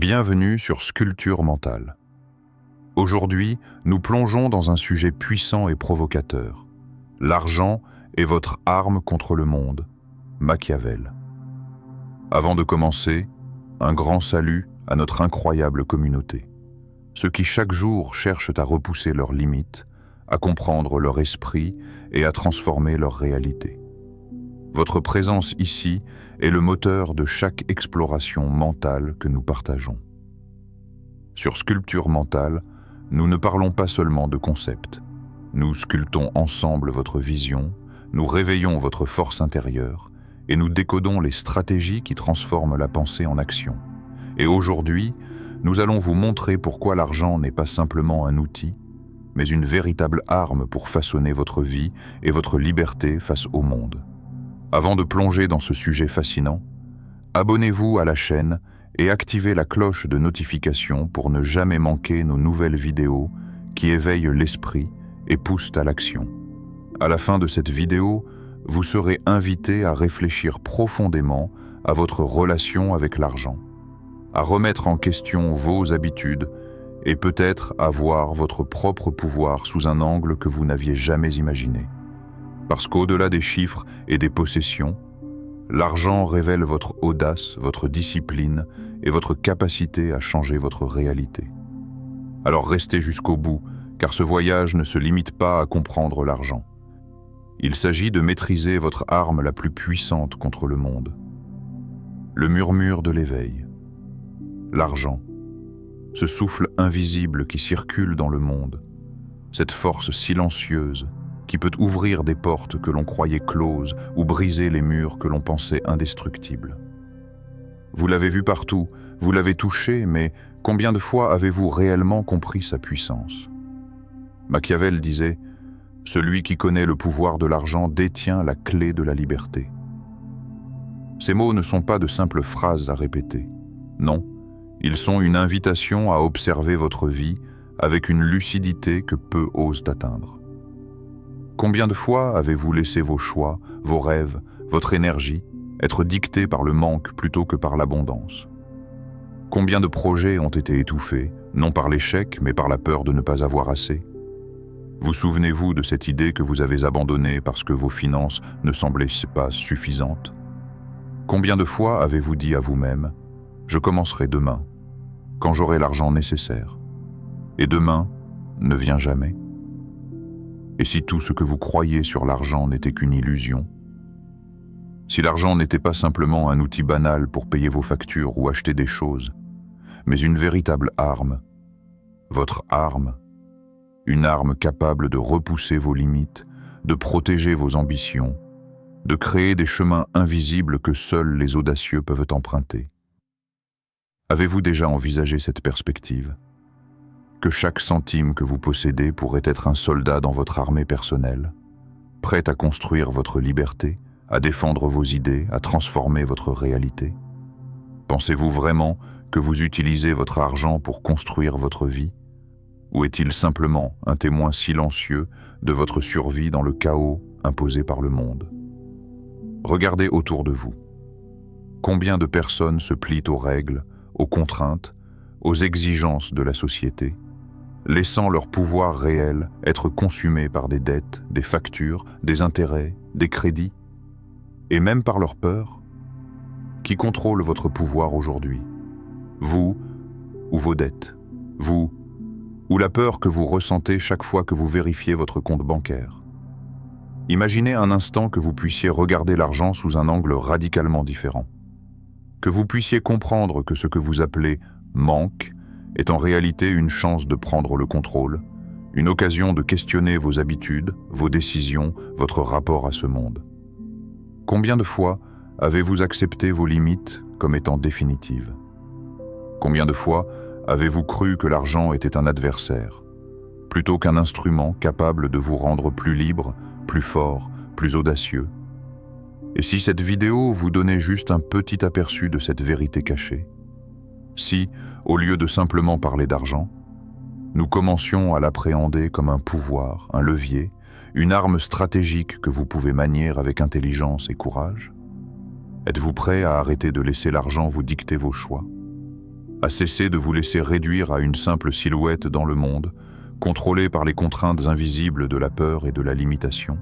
Bienvenue sur Sculpture mentale. Aujourd'hui, nous plongeons dans un sujet puissant et provocateur. L'argent est votre arme contre le monde, Machiavel. Avant de commencer, un grand salut à notre incroyable communauté. Ceux qui chaque jour cherchent à repousser leurs limites, à comprendre leur esprit et à transformer leur réalité. Votre présence ici est le moteur de chaque exploration mentale que nous partageons. Sur Sculpture mentale, nous ne parlons pas seulement de concepts. Nous sculptons ensemble votre vision, nous réveillons votre force intérieure et nous décodons les stratégies qui transforment la pensée en action. Et aujourd'hui, nous allons vous montrer pourquoi l'argent n'est pas simplement un outil, mais une véritable arme pour façonner votre vie et votre liberté face au monde. Avant de plonger dans ce sujet fascinant, abonnez-vous à la chaîne et activez la cloche de notification pour ne jamais manquer nos nouvelles vidéos qui éveillent l'esprit et poussent à l'action. À la fin de cette vidéo, vous serez invité à réfléchir profondément à votre relation avec l'argent, à remettre en question vos habitudes et peut-être à voir votre propre pouvoir sous un angle que vous n'aviez jamais imaginé. Parce qu'au-delà des chiffres et des possessions, l'argent révèle votre audace, votre discipline et votre capacité à changer votre réalité. Alors restez jusqu'au bout, car ce voyage ne se limite pas à comprendre l'argent. Il s'agit de maîtriser votre arme la plus puissante contre le monde. Le murmure de l'éveil. L'argent. Ce souffle invisible qui circule dans le monde. Cette force silencieuse qui peut ouvrir des portes que l'on croyait closes ou briser les murs que l'on pensait indestructibles. Vous l'avez vu partout, vous l'avez touché, mais combien de fois avez-vous réellement compris sa puissance? Machiavel disait « Celui qui connaît le pouvoir de l'argent détient la clé de la liberté ». Ces mots ne sont pas de simples phrases à répéter. Non, ils sont une invitation à observer votre vie avec une lucidité que peu osent atteindre. Combien de fois avez-vous laissé vos choix, vos rêves, votre énergie être dictés par le manque plutôt que par l'abondance? Combien de projets ont été étouffés, non par l'échec, mais par la peur de ne pas avoir assez? Vous souvenez-vous de cette idée que vous avez abandonnée parce que vos finances ne semblaient pas suffisantes? Combien de fois avez-vous dit à vous-même « Je commencerai demain, quand j'aurai l'argent nécessaire » et demain ne vient jamais? Et si tout ce que vous croyez sur l'argent n'était qu'une illusion? Si l'argent n'était pas simplement un outil banal pour payer vos factures ou acheter des choses, mais une véritable arme, votre arme, une arme capable de repousser vos limites, de protéger vos ambitions, de créer des chemins invisibles que seuls les audacieux peuvent emprunter. Avez-vous déjà envisagé cette perspective? Que chaque centime que vous possédez pourrait être un soldat dans votre armée personnelle, prêt à construire votre liberté, à défendre vos idées, à transformer votre réalité? Pensez-vous vraiment que vous utilisez votre argent pour construire votre vie? Ou est-il simplement un témoin silencieux de votre survie dans le chaos imposé par le monde? Regardez autour de vous. Combien de personnes se plient aux règles, aux contraintes, aux exigences de la société, laissant leur pouvoir réel être consumé par des dettes, des factures, des intérêts, des crédits, et même par leur peur? Qui contrôle votre pouvoir aujourd'hui? Vous ou vos dettes? Vous ou la peur que vous ressentez chaque fois que vous vérifiez votre compte bancaire? Imaginez un instant que vous puissiez regarder l'argent sous un angle radicalement différent. Que vous puissiez comprendre que ce que vous appelez « manque » est en réalité une chance de prendre le contrôle, une occasion de questionner vos habitudes, vos décisions, votre rapport à ce monde. Combien de fois avez-vous accepté vos limites comme étant définitives? Combien de fois avez-vous cru que l'argent était un adversaire, plutôt qu'un instrument capable de vous rendre plus libre, plus fort, plus audacieux? Et si cette vidéo vous donnait juste un petit aperçu de cette vérité cachée? Si, au lieu de simplement parler d'argent, nous commencions à l'appréhender comme un pouvoir, un levier, une arme stratégique que vous pouvez manier avec intelligence et courage? Êtes-vous prêt à arrêter de laisser l'argent vous dicter vos choix? à cesser de vous laisser réduire à une simple silhouette dans le monde, contrôlée par les contraintes invisibles de la peur et de la limitation.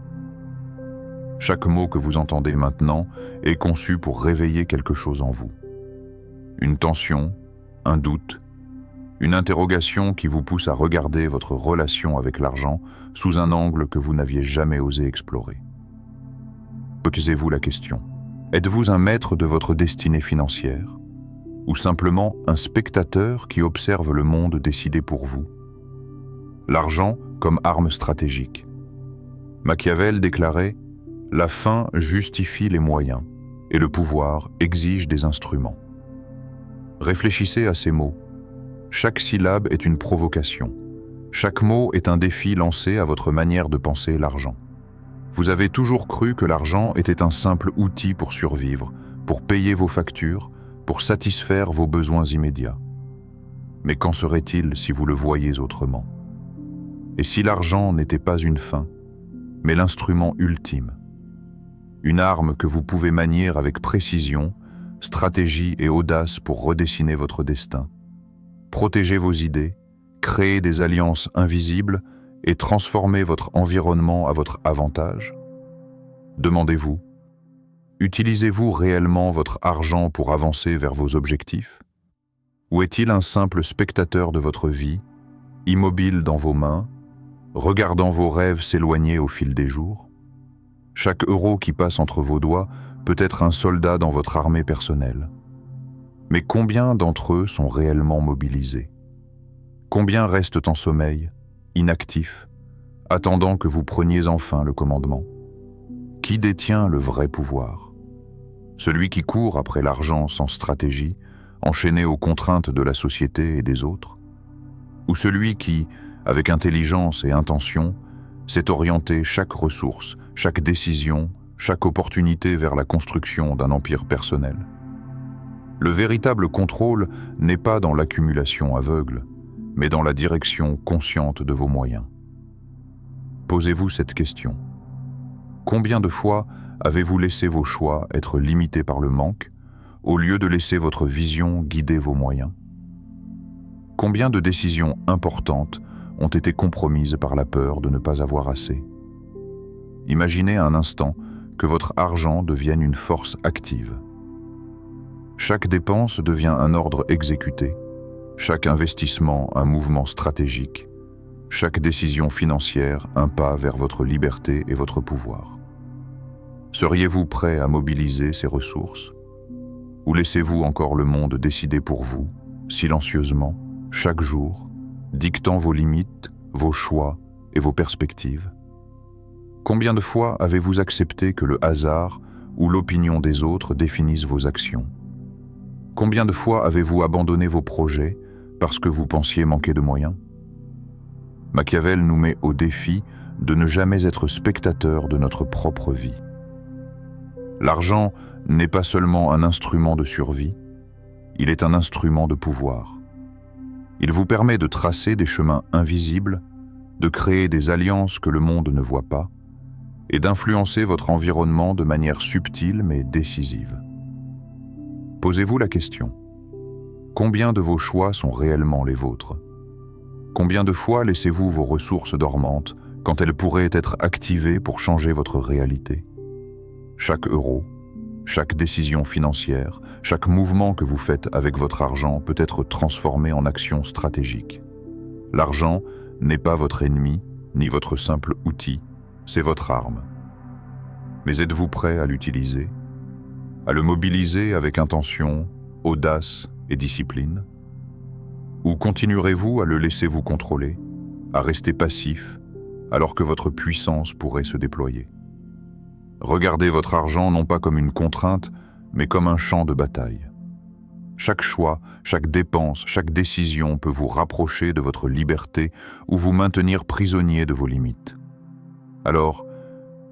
Chaque mot que vous entendez maintenant est conçu pour réveiller quelque chose en vous. Une tension, un doute, une interrogation qui vous pousse à regarder votre relation avec l'argent sous un angle que vous n'aviez jamais osé explorer. Posez-vous la question. Êtes-vous un maître de votre destinée financière ou simplement un spectateur qui observe le monde décidé pour vous? L'argent comme arme stratégique. Machiavel déclarait « La fin justifie les moyens et le pouvoir exige des instruments ». Réfléchissez à ces mots. Chaque syllabe est une provocation. Chaque mot est un défi lancé à votre manière de penser l'argent. Vous avez toujours cru que l'argent était un simple outil pour survivre, pour payer vos factures, pour satisfaire vos besoins immédiats. Mais qu'en serait-il si vous le voyiez autrement? Et si l'argent n'était pas une fin, mais l'instrument ultime? Une arme que vous pouvez manier avec précision, stratégie et audace pour redessiner votre destin, protéger vos idées, créer des alliances invisibles et transformer votre environnement à votre avantage? Demandez-vous, utilisez-vous réellement votre argent pour avancer vers vos objectifs? Ou est-il un simple spectateur de votre vie, immobile dans vos mains, regardant vos rêves s'éloigner au fil des jours? Chaque euro qui passe entre vos doigts peut être un soldat dans votre armée personnelle. Mais combien d'entre eux sont réellement mobilisés? Combien restent en sommeil, inactifs, attendant que vous preniez enfin le commandement? Qui détient le vrai pouvoir? Celui qui court après l'argent sans stratégie, enchaîné aux contraintes de la société et des autres? Ou celui qui, avec intelligence et intention, sait orienter chaque ressource, chaque décision, chaque opportunité vers la construction d'un empire personnel? Le véritable contrôle n'est pas dans l'accumulation aveugle, mais dans la direction consciente de vos moyens. Posez-vous cette question. Combien de fois avez-vous laissé vos choix être limités par le manque, au lieu de laisser votre vision guider vos moyens? Combien de décisions importantes ont été compromises par la peur de ne pas avoir assez? Imaginez un instant que votre argent devienne une force active. Chaque dépense devient un ordre exécuté, chaque investissement un mouvement stratégique, chaque décision financière un pas vers votre liberté et votre pouvoir. Seriez-vous prêt à mobiliser ces ressources? Ou laissez-vous encore le monde décider pour vous, silencieusement, chaque jour, dictant vos limites, vos choix et vos perspectives? Combien de fois avez-vous accepté que le hasard ou l'opinion des autres définissent vos actions? Combien de fois avez-vous abandonné vos projets parce que vous pensiez manquer de moyens? Machiavel nous met au défi de ne jamais être spectateur de notre propre vie. L'argent n'est pas seulement un instrument de survie, il est un instrument de pouvoir. Il vous permet de tracer des chemins invisibles, de créer des alliances que le monde ne voit pas, et d'influencer votre environnement de manière subtile mais décisive. Posez-vous la question. Combien de vos choix sont réellement les vôtres? Combien de fois laissez-vous vos ressources dormantes quand elles pourraient être activées pour changer votre réalité? Chaque euro, chaque décision financière, chaque mouvement que vous faites avec votre argent peut être transformé en action stratégique. L'argent n'est pas votre ennemi, ni votre simple outil, c'est votre arme. Mais êtes-vous prêt à l'utiliser? À le mobiliser avec intention, audace et discipline? Ou continuerez-vous à le laisser vous contrôler, à rester passif, alors que votre puissance pourrait se déployer? Regardez votre argent non pas comme une contrainte, mais comme un champ de bataille. Chaque choix, chaque dépense, chaque décision peut vous rapprocher de votre liberté ou vous maintenir prisonnier de vos limites. Alors,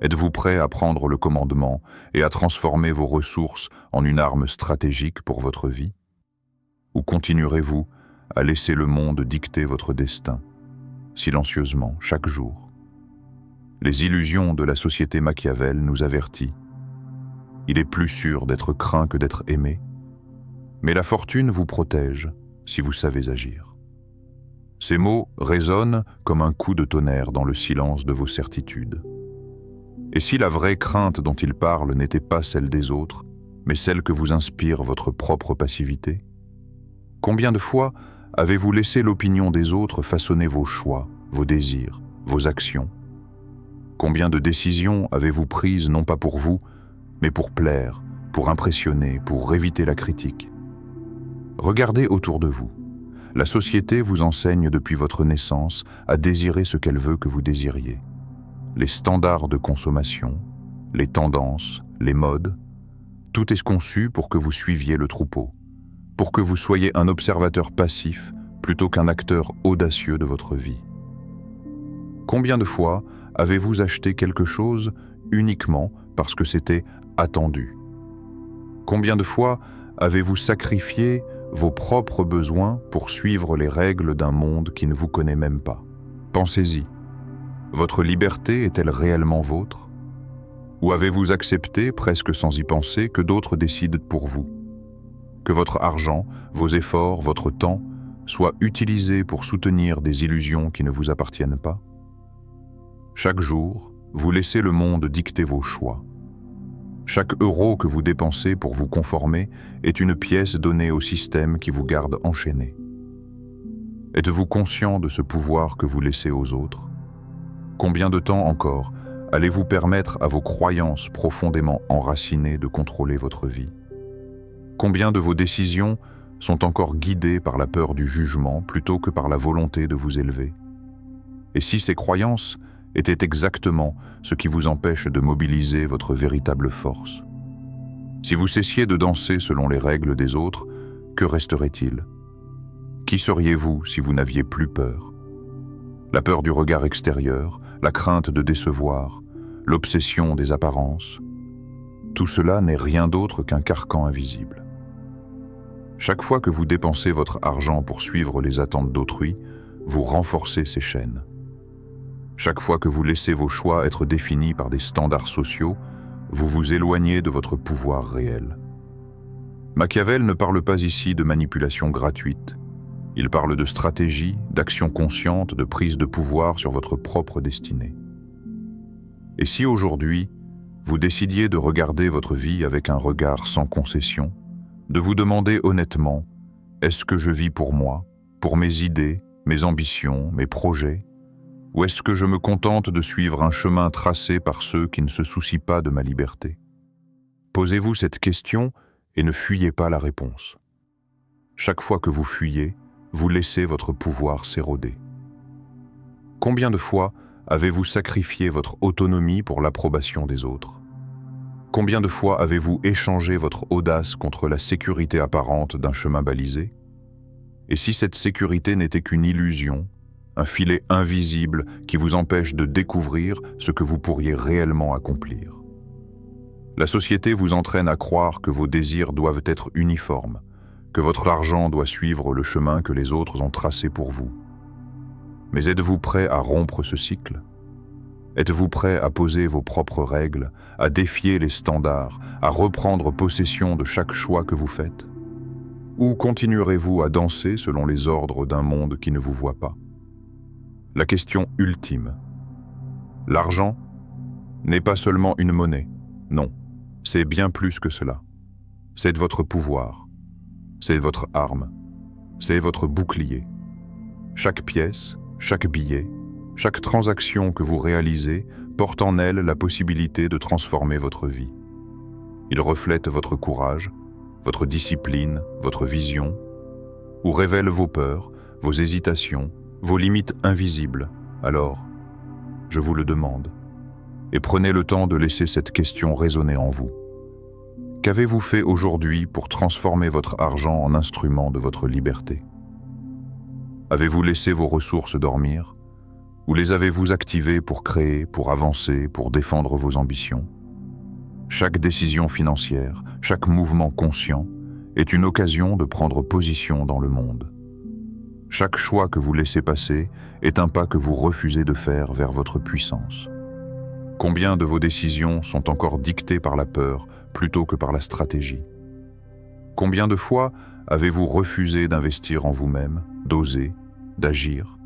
êtes-vous prêt à prendre le commandement et à transformer vos ressources en une arme stratégique pour votre vie? Ou continuerez-vous à laisser le monde dicter votre destin, silencieusement, chaque jour? Les illusions de la société Machiavel nous avertit. Il est plus sûr d'être craint que d'être aimé. Mais la fortune vous protège, si vous savez agir. Ces mots résonnent comme un coup de tonnerre dans le silence de vos certitudes. Et si la vraie crainte dont il parle n'était pas celle des autres, mais celle que vous inspire votre propre passivité? Combien de fois avez-vous laissé l'opinion des autres façonner vos choix, vos désirs, vos actions? Combien de décisions avez-vous prises non pas pour vous, mais pour plaire, pour impressionner, pour éviter la critique? Regardez autour de vous. La société vous enseigne depuis votre naissance à désirer ce qu'elle veut que vous désiriez. Les standards de consommation, les tendances, les modes, tout est conçu pour que vous suiviez le troupeau, pour que vous soyez un observateur passif plutôt qu'un acteur audacieux de votre vie. Combien de fois avez-vous acheté quelque chose uniquement parce que c'était attendu? Combien de fois avez-vous sacrifié vos propres besoins pour suivre les règles d'un monde qui ne vous connaît même pas? Pensez-y. Votre liberté est-elle réellement vôtre? Ou avez-vous accepté, presque sans y penser, que d'autres décident pour vous? Que votre argent, vos efforts, votre temps soient utilisés pour soutenir des illusions qui ne vous appartiennent pas? Chaque jour, vous laissez le monde dicter vos choix. Chaque euro que vous dépensez pour vous conformer est une pièce donnée au système qui vous garde enchaîné. Êtes-vous conscient de ce pouvoir que vous laissez aux autres? Combien de temps encore allez-vous permettre à vos croyances profondément enracinées de contrôler votre vie? Combien de vos décisions sont encore guidées par la peur du jugement plutôt que par la volonté de vous élever? Et si ces croyances était exactement ce qui vous empêche de mobiliser votre véritable force? Si vous cessiez de danser selon les règles des autres, que resterait-il? Qui seriez-vous si vous n'aviez plus peur? La peur du regard extérieur, la crainte de décevoir, l'obsession des apparences, tout cela n'est rien d'autre qu'un carcan invisible. Chaque fois que vous dépensez votre argent pour suivre les attentes d'autrui, vous renforcez ces chaînes. Chaque fois que vous laissez vos choix être définis par des standards sociaux, vous vous éloignez de votre pouvoir réel. Machiavel ne parle pas ici de manipulation gratuite. Il parle de stratégie, d'action consciente, de prise de pouvoir sur votre propre destinée. Et si aujourd'hui, vous décidiez de regarder votre vie avec un regard sans concession, de vous demander honnêtement, est-ce que je vis pour moi, pour mes idées, mes ambitions, mes projets? Ou est-ce que je me contente de suivre un chemin tracé par ceux qui ne se soucient pas de ma liberté? Posez-vous cette question et ne fuyez pas la réponse. Chaque fois que vous fuyez, vous laissez votre pouvoir s'éroder. Combien de fois avez-vous sacrifié votre autonomie pour l'approbation des autres? Combien de fois avez-vous échangé votre audace contre la sécurité apparente d'un chemin balisé? Et si cette sécurité n'était qu'une illusion, un filet invisible qui vous empêche de découvrir ce que vous pourriez réellement accomplir? La société vous entraîne à croire que vos désirs doivent être uniformes, que votre argent doit suivre le chemin que les autres ont tracé pour vous. Mais êtes-vous prêt à rompre ce cycle? Êtes-vous prêt à poser vos propres règles, à défier les standards, à reprendre possession de chaque choix que vous faites? Ou continuerez-vous à danser selon les ordres d'un monde qui ne vous voit pas? La question ultime. L'argent n'est pas seulement une monnaie, non, c'est bien plus que cela. C'est votre pouvoir, c'est votre arme, c'est votre bouclier. Chaque pièce, chaque billet, chaque transaction que vous réalisez porte en elle la possibilité de transformer votre vie. Il reflète votre courage, votre discipline, votre vision, ou révèle vos peurs, vos hésitations, vos limites invisibles. Alors, je vous le demande, et prenez le temps de laisser cette question résonner en vous. Qu'avez-vous fait aujourd'hui pour transformer votre argent en instrument de votre liberté? Avez-vous laissé vos ressources dormir? Ou les avez-vous activées pour créer, pour avancer, pour défendre vos ambitions? Chaque décision financière, chaque mouvement conscient est une occasion de prendre position dans le monde. Chaque choix que vous laissez passer est un pas que vous refusez de faire vers votre puissance. Combien de vos décisions sont encore dictées par la peur plutôt que par la stratégie? Combien de fois Avez-vous refusé d'investir en vous-même, d'oser, d'agir,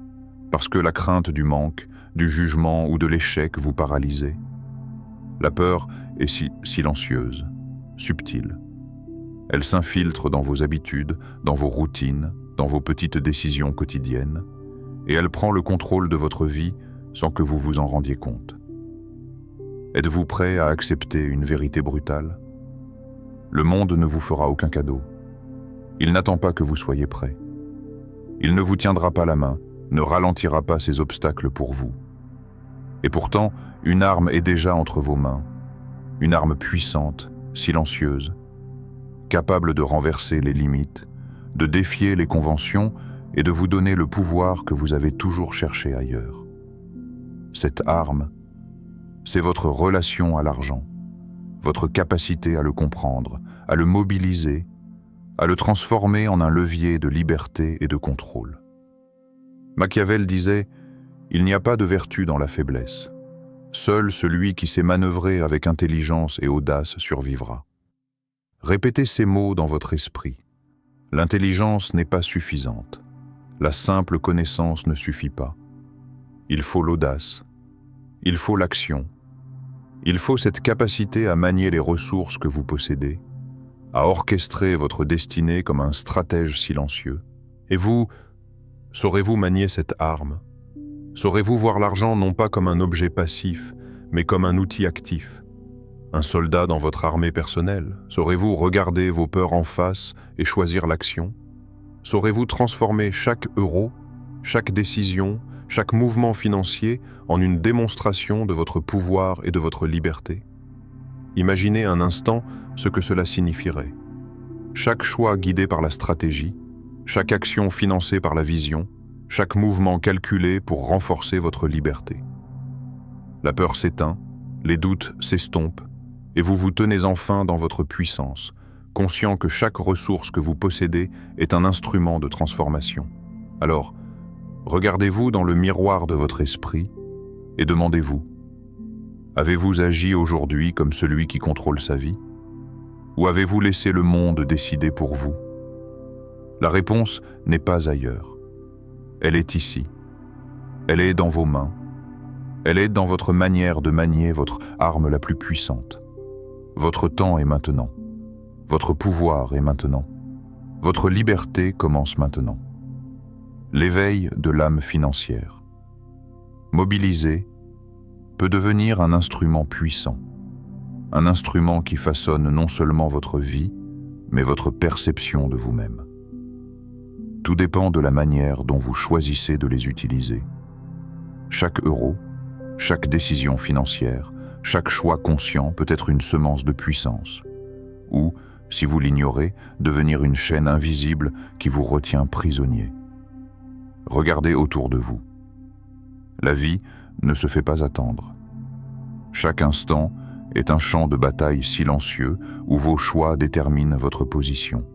parce que la crainte du manque, du jugement ou de l'échec vous paralysait? La peur est silencieuse, subtile. Elle s'infiltre dans vos habitudes, dans vos routines, dans vos petites décisions quotidiennes, et elle prend le contrôle de votre vie sans que vous vous en rendiez compte. Êtes-vous prêt à accepter une vérité brutale? Le monde ne vous fera aucun cadeau. Il n'attend pas que vous soyez prêt. Il ne vous tiendra pas la main, ne ralentira pas ses obstacles pour vous. Et pourtant, une arme est déjà entre vos mains, une arme puissante, silencieuse, capable de renverser les limites, de défier les conventions et de vous donner le pouvoir que vous avez toujours cherché ailleurs. Cette arme, c'est votre relation à l'argent, votre capacité à le comprendre, à le mobiliser, à le transformer en un levier de liberté et de contrôle. Machiavel disait « Il n'y a pas de vertu dans la faiblesse. Seul celui qui sait manœuvrer avec intelligence et audace survivra. » Répétez ces mots dans votre esprit. L'intelligence n'est pas suffisante. La simple connaissance ne suffit pas. Il faut l'audace. Il faut l'action. Il faut cette capacité à manier les ressources que vous possédez, à orchestrer votre destinée comme un stratège silencieux. Et vous, saurez-vous manier cette arme? Saurez-vous voir l'argent non pas comme un objet passif, mais comme un outil actif? Un soldat dans votre armée personnelle? Saurez-vous regarder vos peurs en face et choisir l'action? Saurez-vous transformer chaque euro, chaque décision, chaque mouvement financier en une démonstration de votre pouvoir et de votre liberté? Imaginez un instant ce que cela signifierait. Chaque choix guidé par la stratégie, chaque action financée par la vision, chaque mouvement calculé pour renforcer votre liberté. La peur s'éteint, les doutes s'estompent, et vous vous tenez enfin dans votre puissance, conscient que chaque ressource que vous possédez est un instrument de transformation. Alors, regardez-vous dans le miroir de votre esprit et demandez-vous, avez-vous agi aujourd'hui comme celui qui contrôle sa vie? Ou avez-vous laissé le monde décider pour vous? La réponse n'est pas ailleurs. Elle est ici. Elle est dans vos mains. Elle est dans votre manière de manier votre arme la plus puissante. Votre temps est maintenant. Votre pouvoir est maintenant. Votre liberté commence maintenant. L'éveil de l'âme financière. Mobilisé peut devenir un instrument puissant. Un instrument qui façonne non seulement votre vie, mais votre perception de vous-même. Tout dépend de la manière dont vous choisissez de les utiliser. Chaque euro, chaque décision financière, chaque choix conscient peut être une semence de puissance, ou, si vous l'ignorez, devenir une chaîne invisible qui vous retient prisonnier. Regardez autour de vous. La vie ne se fait pas attendre. Chaque instant est un champ de bataille silencieux où vos choix déterminent votre position.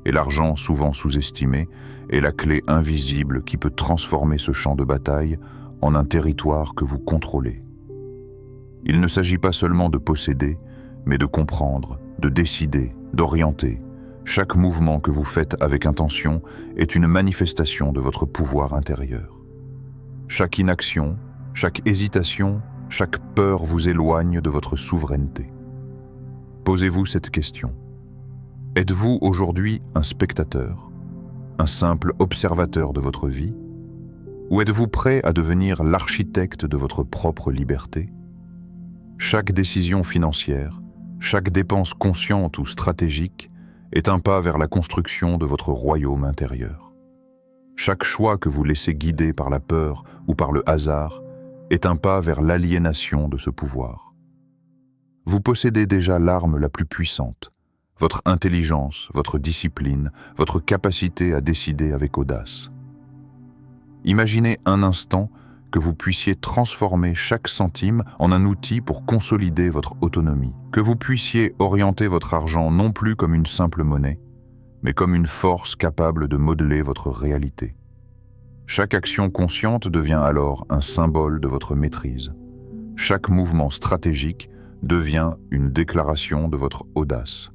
Et l'argent, souvent sous-estimé, est la clé invisible qui peut transformer ce champ de bataille en un territoire que vous contrôlez. Il ne s'agit pas seulement de posséder, mais de comprendre, de décider, d'orienter. Chaque mouvement que vous faites avec intention est une manifestation de votre pouvoir intérieur. Chaque inaction, chaque hésitation, chaque peur vous éloigne de votre souveraineté. Posez-vous cette question. Êtes-vous aujourd'hui un spectateur, un simple observateur de votre vie? Ou êtes-vous prêt à devenir l'architecte de votre propre liberté? Chaque décision financière, chaque dépense consciente ou stratégique est un pas vers la construction de votre royaume intérieur. Chaque choix que vous laissez guider par la peur ou par le hasard est un pas vers l'aliénation de ce pouvoir. Vous possédez déjà l'arme la plus puissante, votre intelligence, votre discipline, votre capacité à décider avec audace. Imaginez un instant que vous puissiez transformer chaque centime en un outil pour consolider votre autonomie, que vous puissiez orienter votre argent non plus comme une simple monnaie, mais comme une force capable de modeler votre réalité. Chaque action consciente devient alors un symbole de votre maîtrise. Chaque mouvement stratégique devient une déclaration de votre audace.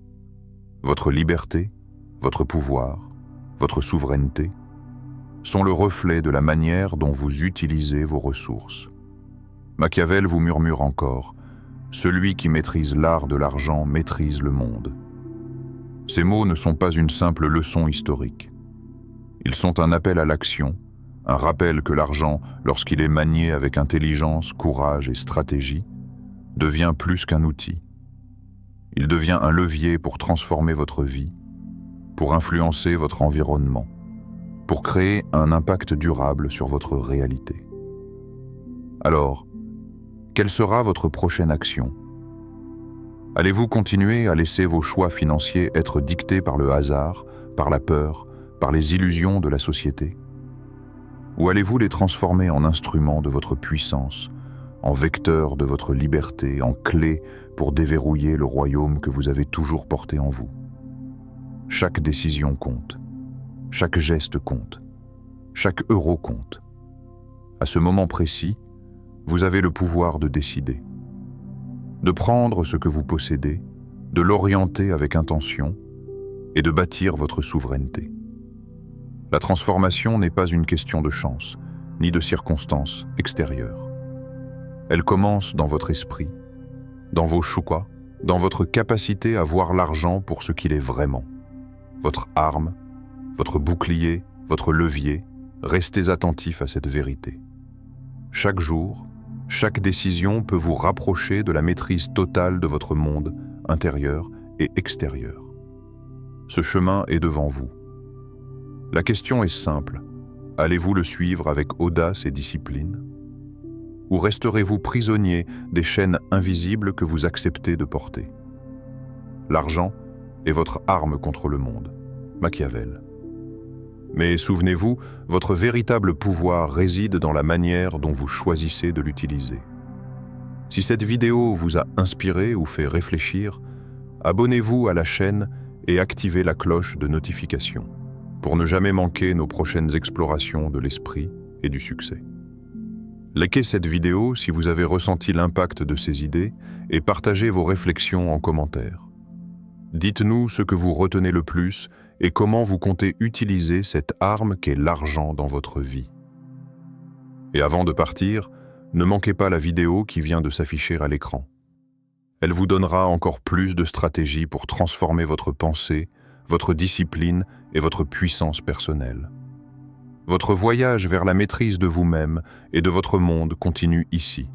Votre liberté, votre pouvoir, votre souveraineté, sont le reflet de la manière dont vous utilisez vos ressources. Machiavel vous murmure encore « Celui qui maîtrise l'art de l'argent maîtrise le monde ». Ces mots ne sont pas une simple leçon historique. Ils sont un appel à l'action, un rappel que l'argent, lorsqu'il est manié avec intelligence, courage et stratégie, devient plus qu'un outil. Il devient un levier pour transformer votre vie, pour influencer votre environnement, pour créer un impact durable sur votre réalité. Alors, quelle sera votre prochaine action? Allez-vous continuer à laisser vos choix financiers être dictés par le hasard, par la peur, par les illusions de la société? Ou allez-vous les transformer en instruments de votre puissance, en vecteurs de votre liberté, en clés pour déverrouiller le royaume que vous avez toujours porté en vous? Chaque décision compte, chaque geste compte, chaque euro compte. À ce moment précis, vous avez le pouvoir de décider, de prendre ce que vous possédez, de l'orienter avec intention et de bâtir votre souveraineté. La transformation n'est pas une question de chance, ni de circonstances extérieures. Elle commence dans votre esprit, dans vos choix, dans votre capacité à voir l'argent pour ce qu'il est vraiment. Votre arme, votre bouclier, votre levier, restez attentifs à cette vérité. Chaque jour, chaque décision peut vous rapprocher de la maîtrise totale de votre monde intérieur et extérieur. Ce chemin est devant vous. La question est simple. Allez-vous le suivre avec audace et discipline? Ou resterez-vous prisonnier des chaînes invisibles que vous acceptez de porter? L'argent est votre arme contre le monde. Machiavel. Mais souvenez-vous, votre véritable pouvoir réside dans la manière dont vous choisissez de l'utiliser. Si cette vidéo vous a inspiré ou fait réfléchir, abonnez-vous à la chaîne et activez la cloche de notification pour ne jamais manquer nos prochaines explorations de l'esprit et du succès. Likez cette vidéo si vous avez ressenti l'impact de ces idées et partagez vos réflexions en commentaire. Dites-nous ce que vous retenez le plus et comment vous comptez utiliser cette arme qu'est l'argent dans votre vie. Et avant de partir, ne manquez pas la vidéo qui vient de s'afficher à l'écran. Elle vous donnera encore plus de stratégies pour transformer votre pensée, votre discipline et votre puissance personnelle. Votre voyage vers la maîtrise de vous-même et de votre monde continue ici,